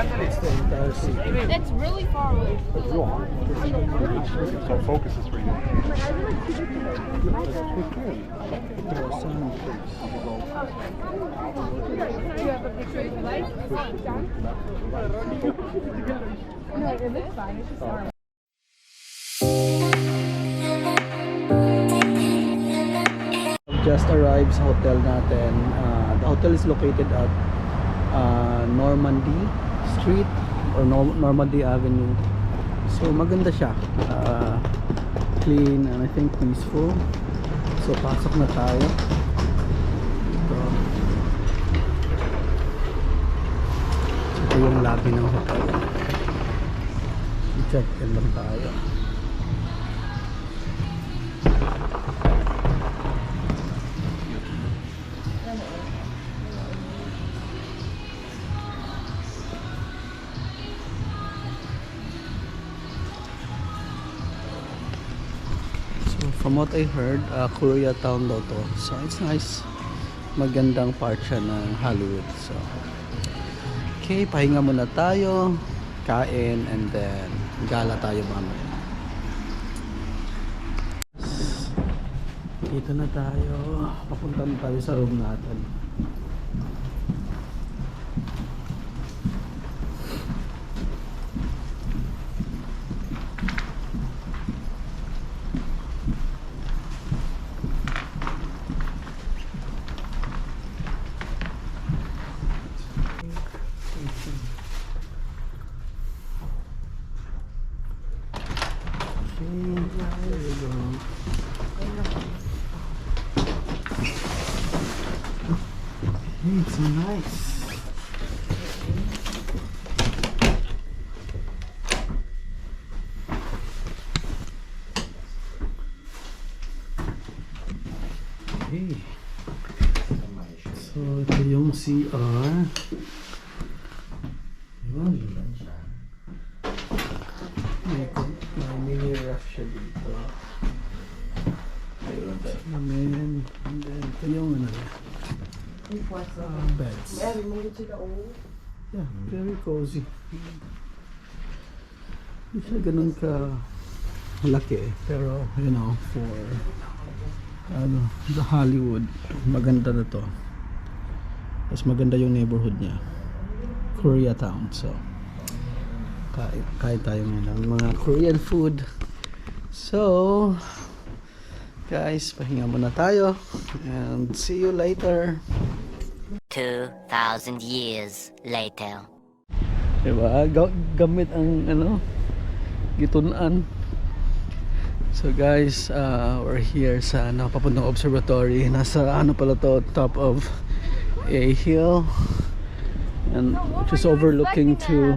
It's the entire city. It's really far away. So focus is for you. Do you have a picture you like? No, it looks fine. It's just fine. Just arrived sa hotel natin. The hotel is located at Normandy Street or Normandy Avenue. So maganda siya, clean and I think peaceful. So pasok na tayo. Ito yung lobby ng hotel. I-check in lang tayo. From what I heard, Koreatown daw to. So it's nice. Magandang part siya ng Hollywood. So okay, pahinga muna tayo, kain, and then gala tayo mamaya. Dito na tayo. Papunta na tayo sa room natin. It's so nice. Okay. So ito yung CR. Yun. May mini ref siya dito. Amen. And then ito yung ano. Beds. Yeah, very cozy. Hindi siya ganun ka laki, pero you know, for the Hollywood, maganda na to. Tapos maganda yung neighborhood niya, Koreatown. So kain tayo ng mga Korean food. So guys, pahinga muna tayo and see you later. 2,000 years later. Diba? Gamit ang ano, gitunan. So guys, we're here sa papuntang observatory. Nasa ano pala to, top of a hill, and which is overlooking to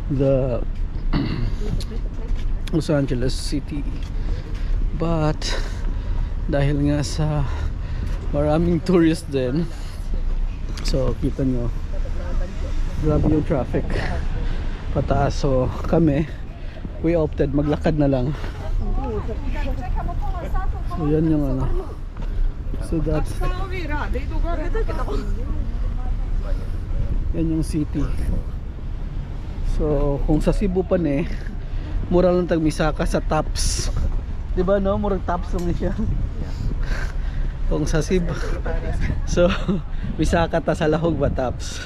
the Los Angeles city. But dahil nga sa maraming tourist din, so kita nyo, grabe yung traffic pataas. So kami, we opted maglakad na lang. So yan yung ano, so that's yan yung city. So kung sa Cebu pa mura lang tag misaka sa Tops, diba no? Murag Tops lang siya. Kung sa Cebu, so misaka ta sa Lahog ba Tops.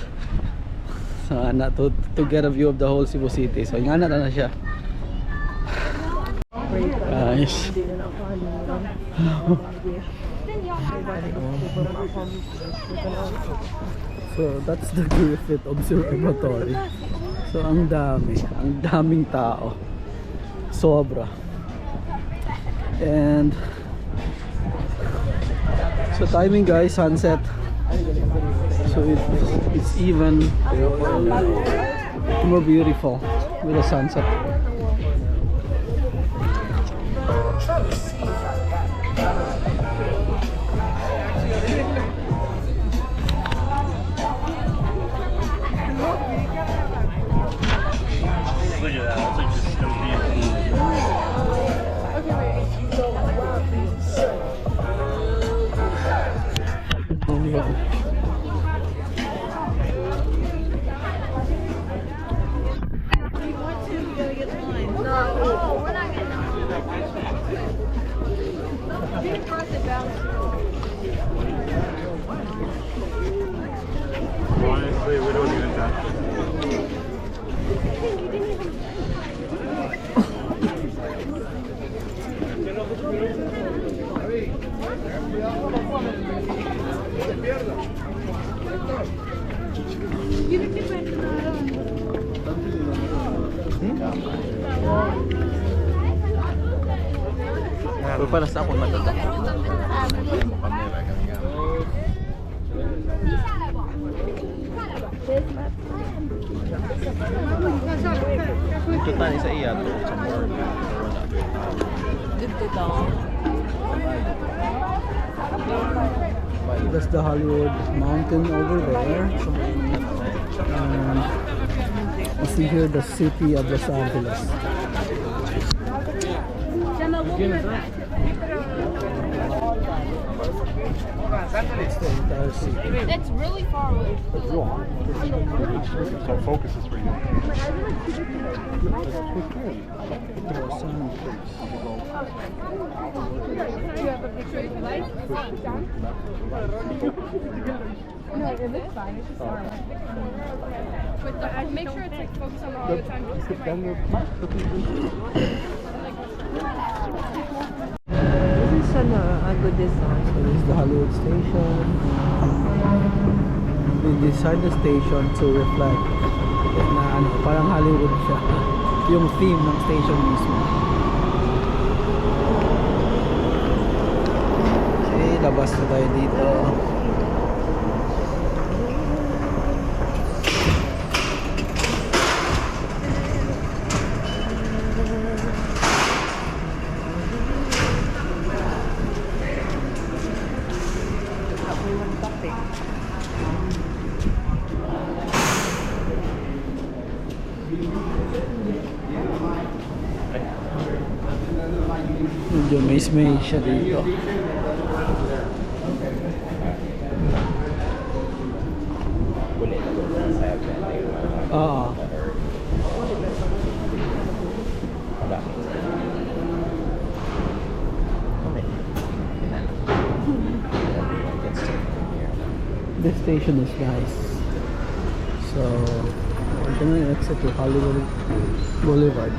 So ana to get a view of the whole Cebu city. So ingana na siya. Guys. So that's the Griffith Observatory. So ang daming tao. Sobra. And so timing guys, sunset. So it's even more beautiful with the sunset. Pero para sa ako matata. Dito tayo sa iya. Sa more. That's the Hollywood mountain over there. And you see here the city of Los Angeles. It's the entire city. It's really far away. So focus is for you. Los Angeles. You have a picture if you like. No, it looks fine. It's just far away. With the, make sure it's like focused on all the time. Just get right here. This is a good design. So this is the Hollywood station. They designed the station to reflect na ano, parang Hollywood siya. Yung theme ng station mismo. Okay, labas na tayo dito. Medyo may siya dito. Oo. This station is nice. So we're gonna exit to Hollywood Boulevard.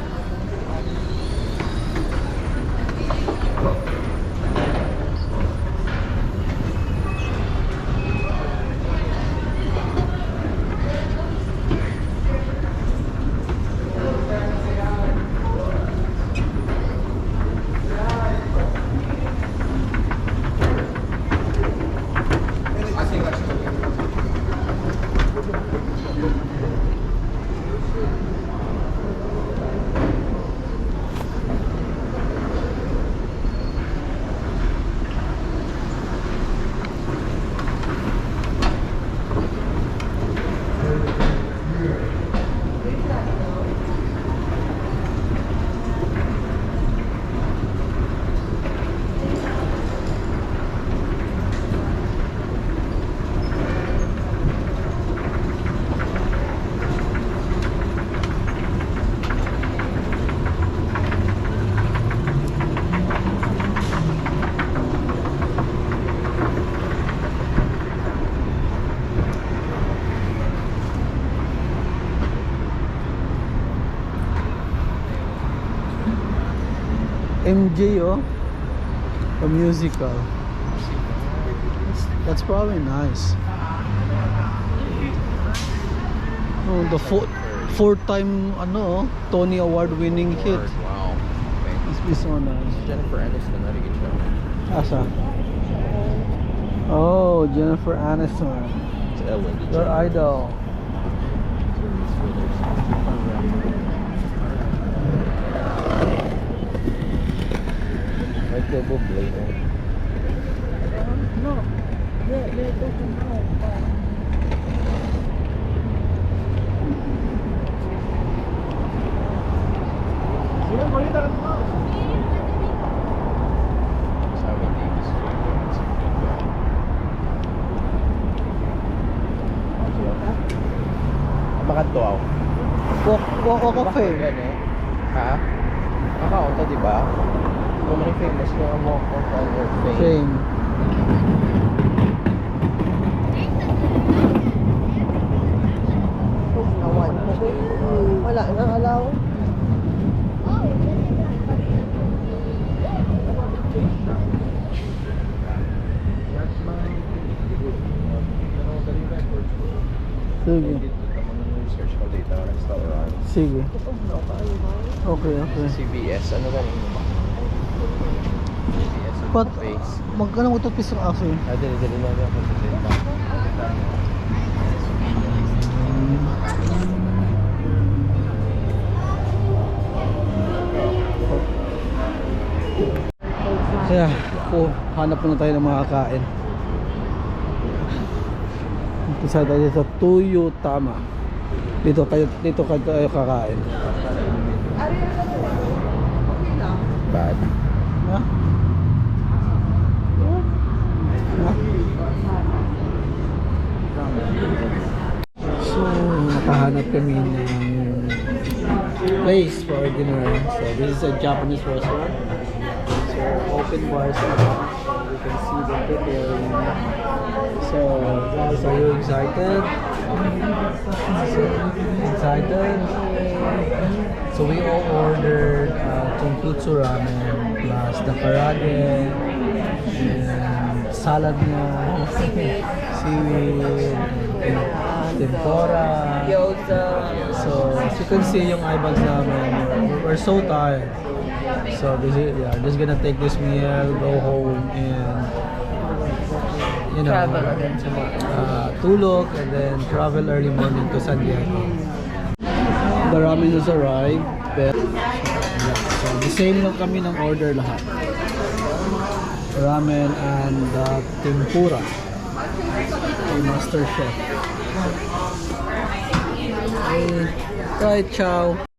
MJ, oh, a musical. That's probably nice. Oh, the four-time ano, Tony Award-winning hit. Wow. Must be so nice. Jennifer Aniston, very good show. Asa? Oh, Jennifer Aniston, It's Ellen. your idol. Michael Bublé. Makanto ako. Walk of Fame. Gani? Ha? Nakaunta, di ba? Kung may famous na Walk of Fame. Fame. Wala nang alaw. Sige. dito ng restaurant. Sige. Okay, okay. CBS, ano ba yun? CBS on But, face. magkano mo ito piso kasi? Dali na ako sa dito. Kaya, hanap muna tayo ng mga kakain. Isa tayo sa Tuyo Tama. Dito tayo kakain. Bad. Ha? Ha? So, nakahanap kami ng place for dinner. So, this is a Japanese restaurant. So, open bars so you can see them preparing. So, guys, are you excited? Excited? So, we all ordered tonkotsu ramen plus the karage and salad niya, seaweed, and tempura. So, as you can see yung eyebags namin, we're so tired. So, just gonna take this meal, go home, and Travel again tomorrow. tulog, and then travel early morning to San Diego. The ramen has arrived. So, the same lang kami ng order lahat. Ramen and tempura. Kay Master Chef. Okay. Right, ciao.